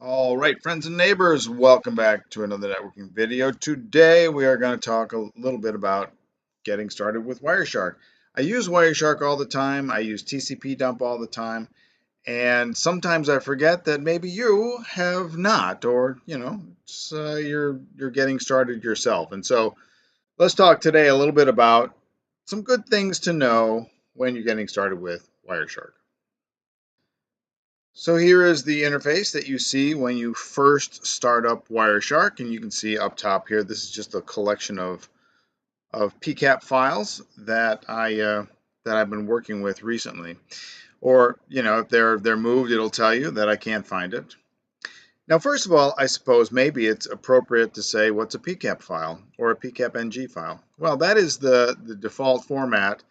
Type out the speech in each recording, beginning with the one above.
All right, friends and neighbors, welcome back to another networking video. Today we are going to talk a little bit about getting started with Wireshark. I use Wireshark all the time. I use TCP dump all the time. And sometimes I forget that maybe you have not, or you're getting started yourself. And so let's talk today a little bit about some good things to know when you're getting started with Wireshark. So here is the interface that you see when you first start up Wireshark, and you can see up top here, this is just a collection of PCAP files that I've been working with recently. Or, if they're moved, it'll tell you that I can't find it. Now, first of all, I suppose maybe it's appropriate to say what's a PCAP file or a PCAP-NG file. Well, that is the default format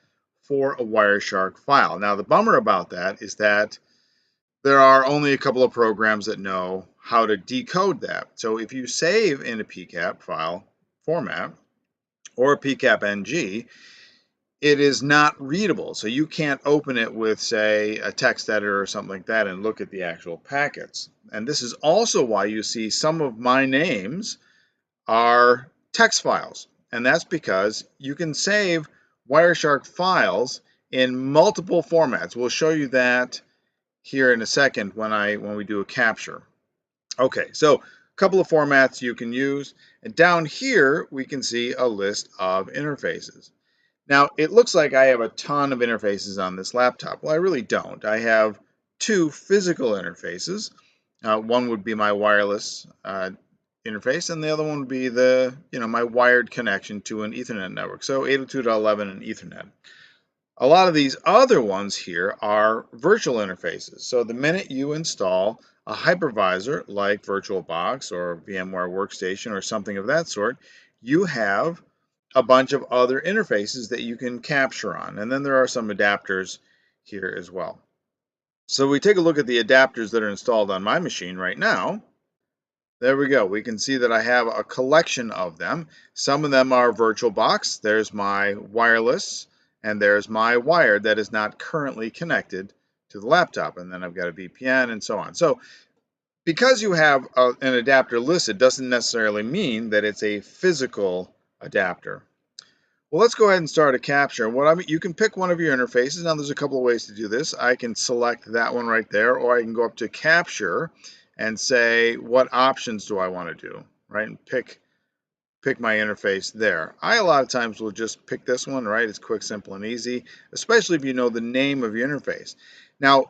for a Wireshark file. Now, the bummer about that is that there are only a couple of programs that know how to decode that. So if you save in a PCAP file format or a PCAP-NG, it is not readable. So you can't open it with, say, a text editor or something like that and look at the actual packets. And this is also why you see some of my names are text files. And that's because you can save Wireshark files in multiple formats. We'll show you that here in a second when we do a capture. Okay, so a couple of formats you can use. And down here, we can see a list of interfaces. Now, it looks like I have a ton of interfaces on this laptop. Well, I really don't. I have two physical interfaces. One would be my wireless interface, and the other one would be my wired connection to an Ethernet network. So 802.11 and Ethernet. A lot of these other ones here are virtual interfaces. So the minute you install a hypervisor like VirtualBox or VMware Workstation or something of that sort, you have a bunch of other interfaces that you can capture on. And then there are some adapters here as well. So we take a look at the adapters that are installed on my machine right now. There we go. We can see that I have a collection of them. Some of them are VirtualBox. There's my wireless, and there's my wired that is not currently connected to the laptop. And then I've got a VPN and so on. So because you have an adapter listed doesn't necessarily mean that it's a physical adapter. Well, let's go ahead and start a capture. You can pick one of your interfaces. Now, there's a couple of ways to do this. I can select that one right there, or I can go up to capture and say, what options do I want to do, right? And pick my interface there. I, a lot of times, will just pick this one, right? It's quick, simple, and easy, especially if you know the name of your interface. Now,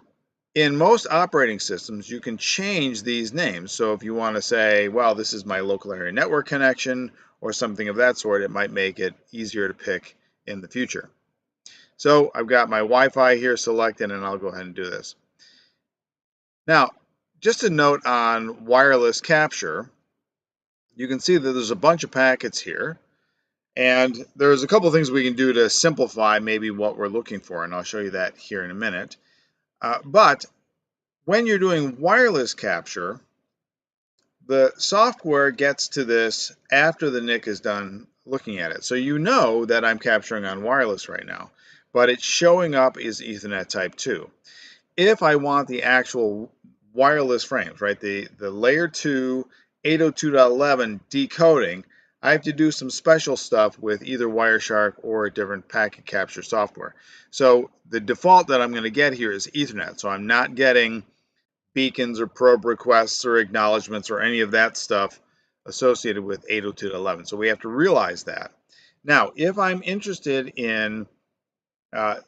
in most operating systems, you can change these names. So if you want to say, well, this is my local area network connection or something of that sort, it might make it easier to pick in the future. So I've got my Wi-Fi here selected, and I'll go ahead and do this. Now, just a note on wireless capture, you can see that there's a bunch of packets here. And there's a couple of things we can do to simplify maybe what we're looking for, and I'll show you that here in a minute. But when you're doing wireless capture, the software gets to this after the NIC is done looking at it. So you know that I'm capturing on wireless right now, but it's showing up as Ethernet type 2. If I want the actual wireless frames, right, the layer 2 802.11 decoding, I have to do some special stuff with either Wireshark or a different packet capture software. So the default that I'm going to get here is Ethernet. So I'm not getting beacons or probe requests or acknowledgments or any of that stuff associated with 802.11. So we have to realize that. Now, if I'm interested in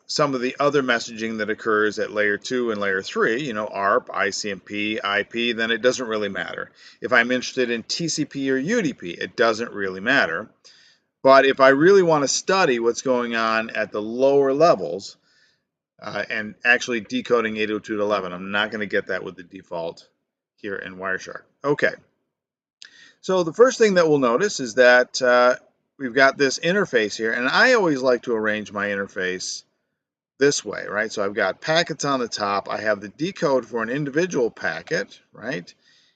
some of the other messaging that occurs at layer 2 and layer 3, ARP, ICMP, IP, then it doesn't really matter. If I'm interested in TCP or UDP, it doesn't really matter. But if I really want to study what's going on at the lower levels and actually decoding 802.11, I'm not going to get that with the default here in Wireshark. Okay. So the first thing that we'll notice is that we've got this interface here, and I always like to arrange my interface this way, right? So I've got packets on the top. I have the decode for an individual packet, right,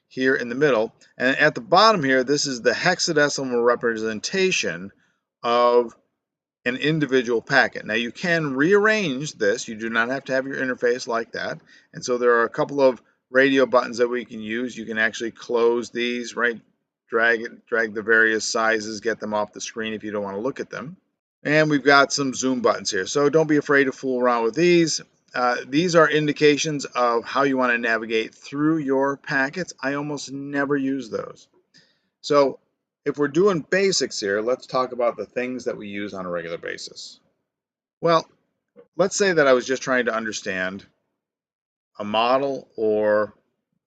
here in the middle. And at the bottom here, this is the hexadecimal representation of an individual packet. Now, you can rearrange this. You do not have to have your interface like that. And so there are a couple of radio buttons that we can use. You can actually close these, right? Drag the various sizes, get them off the screen if you don't want to look at them. And we've got some zoom buttons here. So don't be afraid to fool around with these. These are indications of how you want to navigate through your packets. I almost never use those. So if we're doing basics here, let's talk about the things that we use on a regular basis. Well, let's say that I was just trying to understand a model or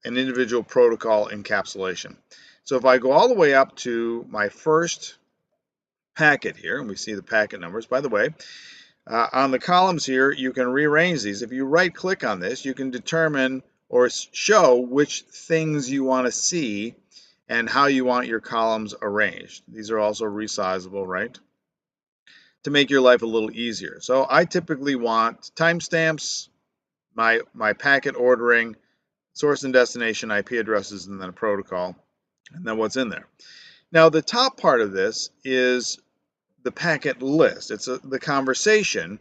an individual protocol encapsulation. So if I go all the way up to my first packet here, and we see the packet numbers, by the way, on the columns here, you can rearrange these. If you right click on this, you can determine or show which things you want to see and how you want your columns arranged. These are also resizable, right? To make your life a little easier. So I typically want timestamps, my packet ordering, source and destination IP addresses, and then a protocol, and then what's in there. Now the top part of this is the packet list. It's the conversation,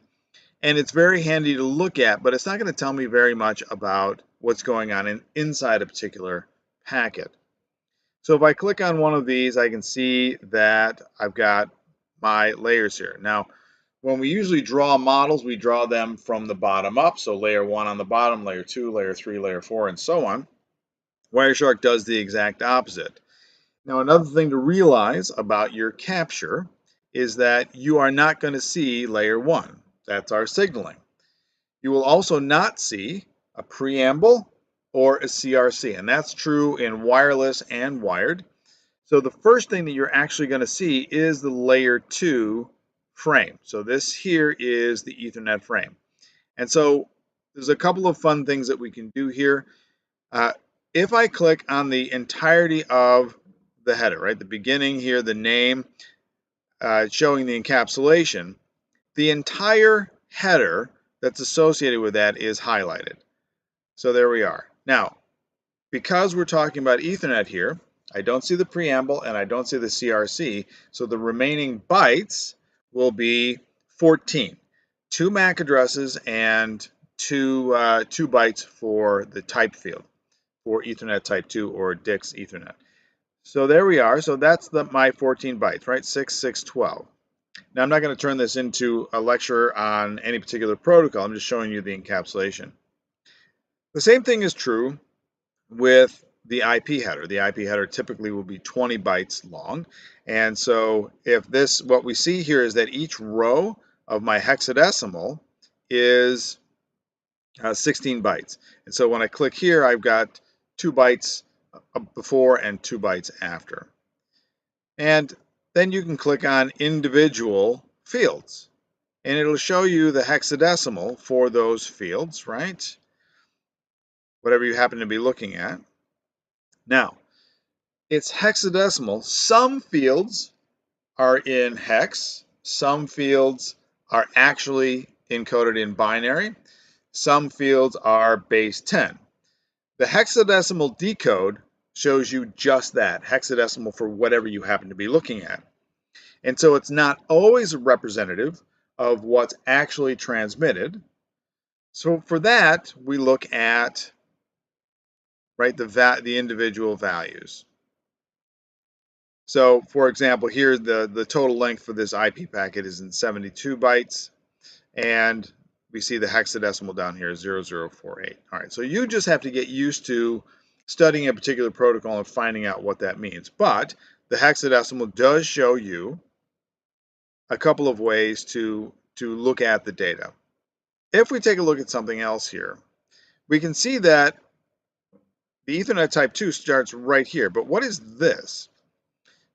and it's very handy to look at, but it's not going to tell me very much about what's going on inside a particular packet. So if I click on one of these, I can see that I've got my layers here. Now, when we usually draw models, we draw them from the bottom up. So layer 1 on the bottom, layer 2, layer 3, layer 4, and so on. Wireshark does the exact opposite. Now, another thing to realize about your capture is that you are not going to see layer 1. That's our signaling. You will also not see a preamble or a CRC, and that's true in wireless and wired. So the first thing that you're actually going to see is the layer 2 frame. So this here is the Ethernet frame. And so there's a couple of fun things that we can do here. If I click on the entirety of the header, right, the beginning here, the name, showing the encapsulation, the entire header that's associated with that is highlighted. So there we are. Now, because we're talking about Ethernet here, I don't see the preamble and I don't see the CRC, so the remaining bytes will be 14. 2 MAC addresses and 2 bytes for the type field for Ethernet type 2 or DICS Ethernet. So there we are. So that's my 14 bytes, right? 6, 6, 12. Now I'm not going to turn this into a lecture on any particular protocol. I'm just showing you the encapsulation. The same thing is true with the IP header. The IP header typically will be 20 bytes long. And so if this, what we see here is that each row of my hexadecimal is 16 bytes. And so when I click here, I've got 2 bytes before and 2 bytes after. And then you can click on individual fields, and it'll show you the hexadecimal for those fields, right? Whatever you happen to be looking at. Now, it's hexadecimal. Some fields are in hex. Some fields are actually encoded in binary. Some fields are base 10. The hexadecimal decode shows you just that, hexadecimal for whatever you happen to be looking at. And so it's not always representative of what's actually transmitted. So for that, we look at, right, the individual values. So for example, here the total length for this IP packet is in 72 bytes, and we see the hexadecimal down here is 0048. All right, so you just have to get used to studying a particular protocol and finding out what that means. But the hexadecimal does show you a couple of ways to look at the data. If we take a look at something else here, we can see that the Ethernet type 2 starts right here. But what is this?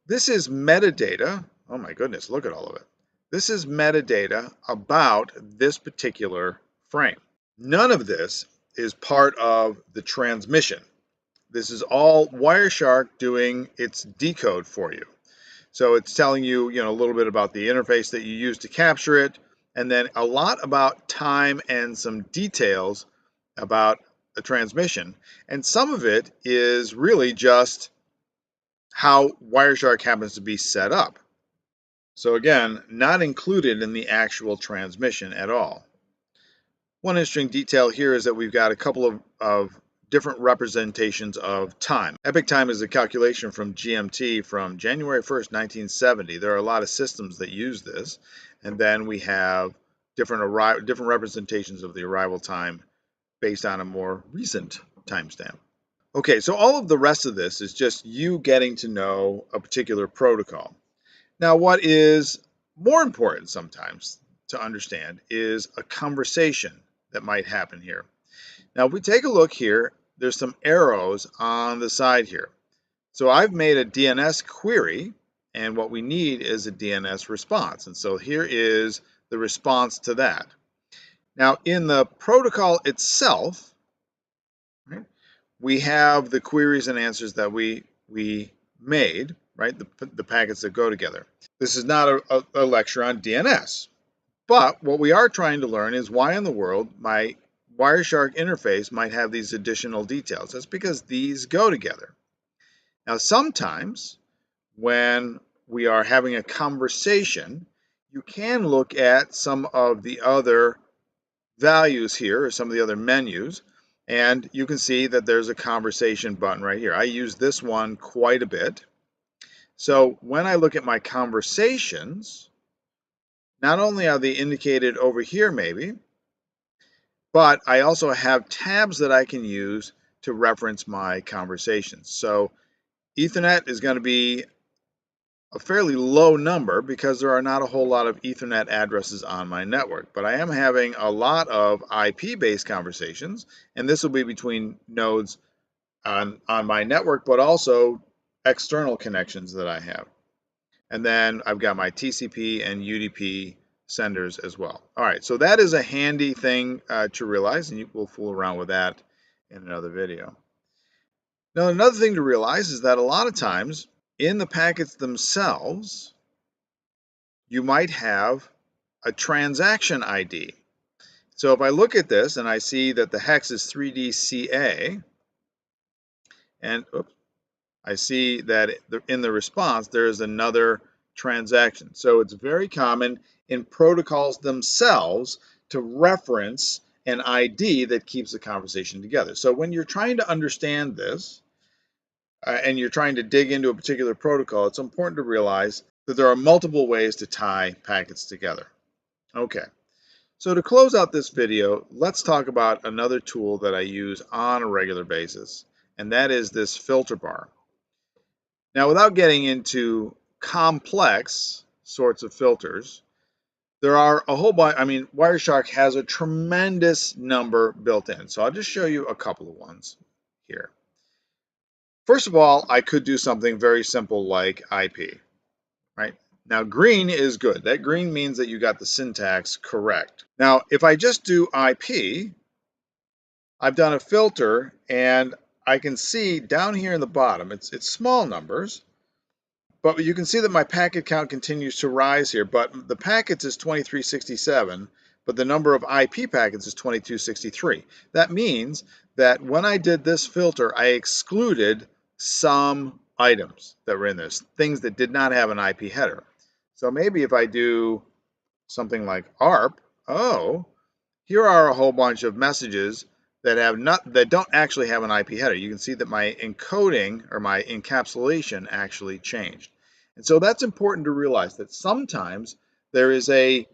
This is metadata. Oh my goodness, look at all of it. This is metadata about this particular frame. None of this is part of the transmission. This is all Wireshark doing its decode for you. So it's telling you, a little bit about the interface that you use to capture it, and then a lot about time and some details about the transmission. And some of it is really just how Wireshark happens to be set up. So again, not included in the actual transmission at all. One interesting detail here is that we've got a couple of different representations of time. Epoch time is a calculation from GMT from January 1st, 1970. There are a lot of systems that use this. And then we have different representations of the arrival time based on a more recent timestamp. Okay, so all of the rest of this is just you getting to know a particular protocol. Now, what is more important sometimes to understand is a conversation that might happen here. Now, if we take a look here, there's some arrows on the side here. So I've made a DNS query, and what we need is a DNS response. And so here is the response to that. Now, in the protocol itself, right, we have the queries and answers that we made, right, the packets that go together. This is not a lecture on DNS, but what we are trying to learn is why in the world my Wireshark interface might have these additional details. That's because these go together. Now, sometimes when we are having a conversation, you can look at some of the other values here, or some of the other menus, and you can see that there's a conversation button right here. I use this one quite a bit. So when I look at my conversations, not only are they indicated over here maybe, but I also have tabs that I can use to reference my conversations. So Ethernet is going to be a fairly low number because there are not a whole lot of Ethernet addresses on my network, but I am having a lot of IP-based conversations, and this will be between nodes on my network, but also external connections that I have. And then I've got my TCP and UDP senders as well. All right, so that is a handy thing to realize, and we'll fool around with that in another video. Now, another thing to realize is that a lot of times in the packets themselves, you might have a transaction ID. So if I look at this and I see that the hex is 3DCA, and I see that in the response there is another transaction. So it's very common in protocols themselves to reference an ID that keeps the conversation together. So when you're trying to understand this, and you're trying to dig into a particular protocol, it's important to realize that there are multiple ways to tie packets together. Okay, so to close out this video, let's talk about another tool that I use on a regular basis, and that is this filter bar. Now, without getting into complex sorts of filters, there are a whole bunch. I mean, Wireshark has a tremendous number built in, so I'll just show you a couple of ones here. First of all, I could do something very simple like IP, right? Now, green is good. That green means that you got the syntax correct. Now, if I just do IP, I've done a filter, and I can see down here in the bottom, it's small numbers, but you can see that my packet count continues to rise here, but the packets is 2367, but the number of IP packets is 2263. That means that when I did this filter, I excluded some items that were in this, things that did not have an IP header. So maybe if I do something like ARP, oh, here are a whole bunch of messages that don't actually have an IP header. You can see that my encoding or my encapsulation actually changed. And so that's important to realize that sometimes there is a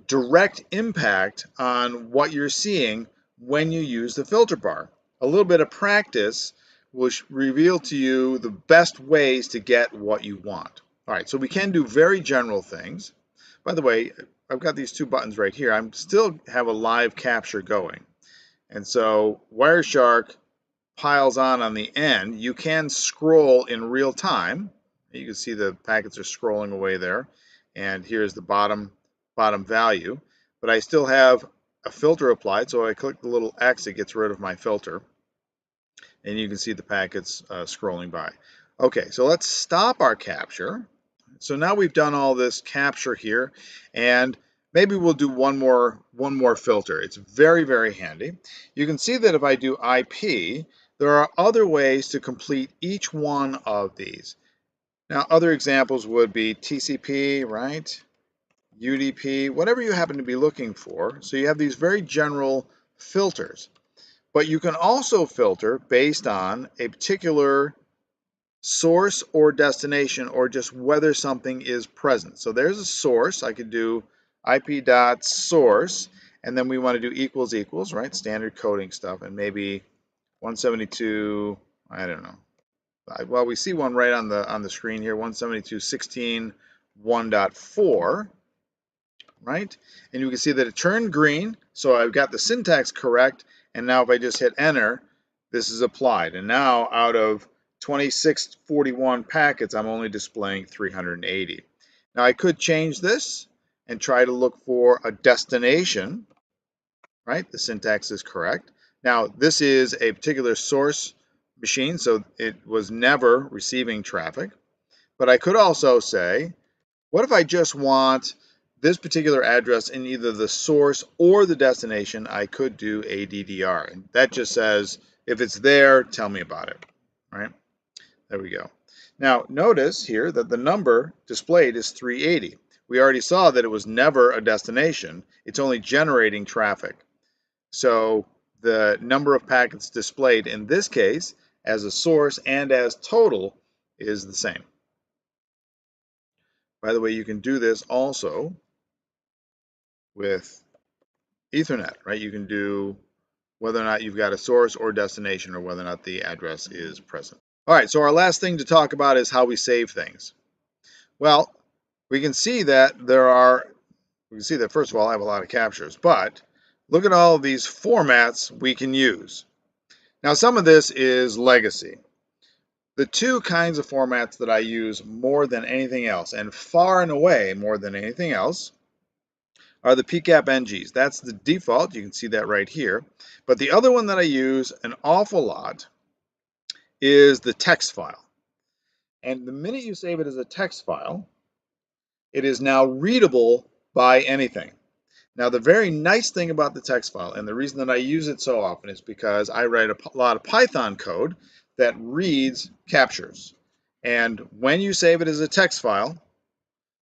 direct impact on what you're seeing when you use the filter bar. A little bit of practice will reveal to you the best ways to get what you want. All right, so we can do very general things. By the way, I've got these two buttons right here. I still have a live capture going. And so Wireshark piles on the end. You can scroll in real time. You can see the packets are scrolling away there. And here's the bottom value. But I still have a filter applied, so I click the little X, it gets rid of my filter. And you can see the packets scrolling by. Okay, so let's stop our capture. So now we've done all this capture here, and maybe we'll do one more filter. It's very, very handy. You can see that if I do IP, there are other ways to complete each one of these. Now, other examples would be TCP, right? UDP, whatever you happen to be looking for. So you have these very general filters. But you can also filter based on a particular source or destination, or just whether something is present. So there's a source. I could do ip.source, and then we want to do equals equals, right? Standard coding stuff, and maybe 172, I don't know. Well, we see one right on the screen here, 172.16.1.4, right? And you can see that it turned green, so I've got the syntax correct, and now if I just hit enter, this is applied. And now out of 2641 packets, I'm only displaying 380. Now I could change this and try to look for a destination, right? The syntax is correct. Now this is a particular source machine, so it was never receiving traffic. But I could also say, what if I just want this particular address in either the source or the destination? I could do ADDR. And that just says, if it's there, tell me about it, right? There we go. Now, notice here that the number displayed is 380. We already saw that it was never a destination. It's only generating traffic. So the number of packets displayed in this case as a source and as total is the same. By the way, you can do this also with Ethernet, right? You can do whether or not you've got a source or destination, or whether or not the address is present. All right, so our last thing to talk about is how we save things. Well, we can see that first of all, I have a lot of captures, but look at all of these formats we can use. Now, some of this is legacy. The two kinds of formats that I use more than anything else, and far and away more than anything else, are the PCAP NGs. That's the default. You can see that right here. But the other one that I use an awful lot is the text file. And the minute you save it as a text file, it is now readable by anything. Now, the very nice thing about the text file, and the reason that I use it so often, is because I write a lot of Python code that reads captures. And when you save it as a text file,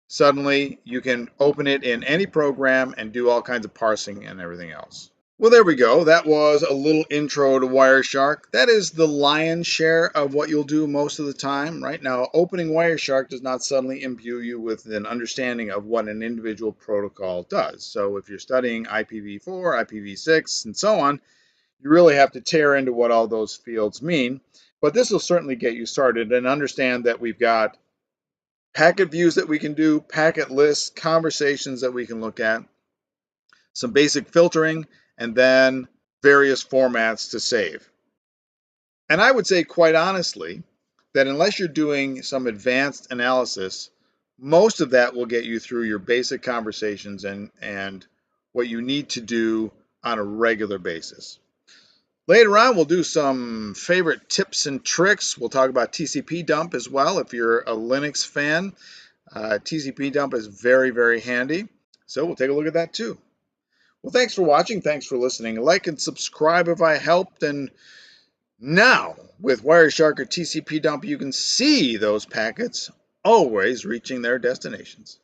suddenly you can open it in any program and do all kinds of parsing and everything else. Well, there we go. That was a little intro to Wireshark. That is the lion's share of what you'll do most of the time. Right now, opening Wireshark does not suddenly imbue you with an understanding of what an individual protocol does. So if you're studying IPv4, IPv6, and so on, you really have to tear into what all those fields mean. But this will certainly get you started, and understand that we've got packet views that we can do, packet lists, conversations that we can look at, some basic filtering, and then various formats to save. And I would say, quite honestly, that unless you're doing some advanced analysis, most of that will get you through your basic conversations and what you need to do on a regular basis. Later on, we'll do some favorite tips and tricks. We'll talk about TCP dump as well. If you're a Linux fan, TCP dump is very, very handy. So we'll take a look at that too. Well, thanks for watching. Thanks for listening. Like and subscribe if I helped. And now, with Wireshark or TCP dump, you can see those packets always reaching their destinations.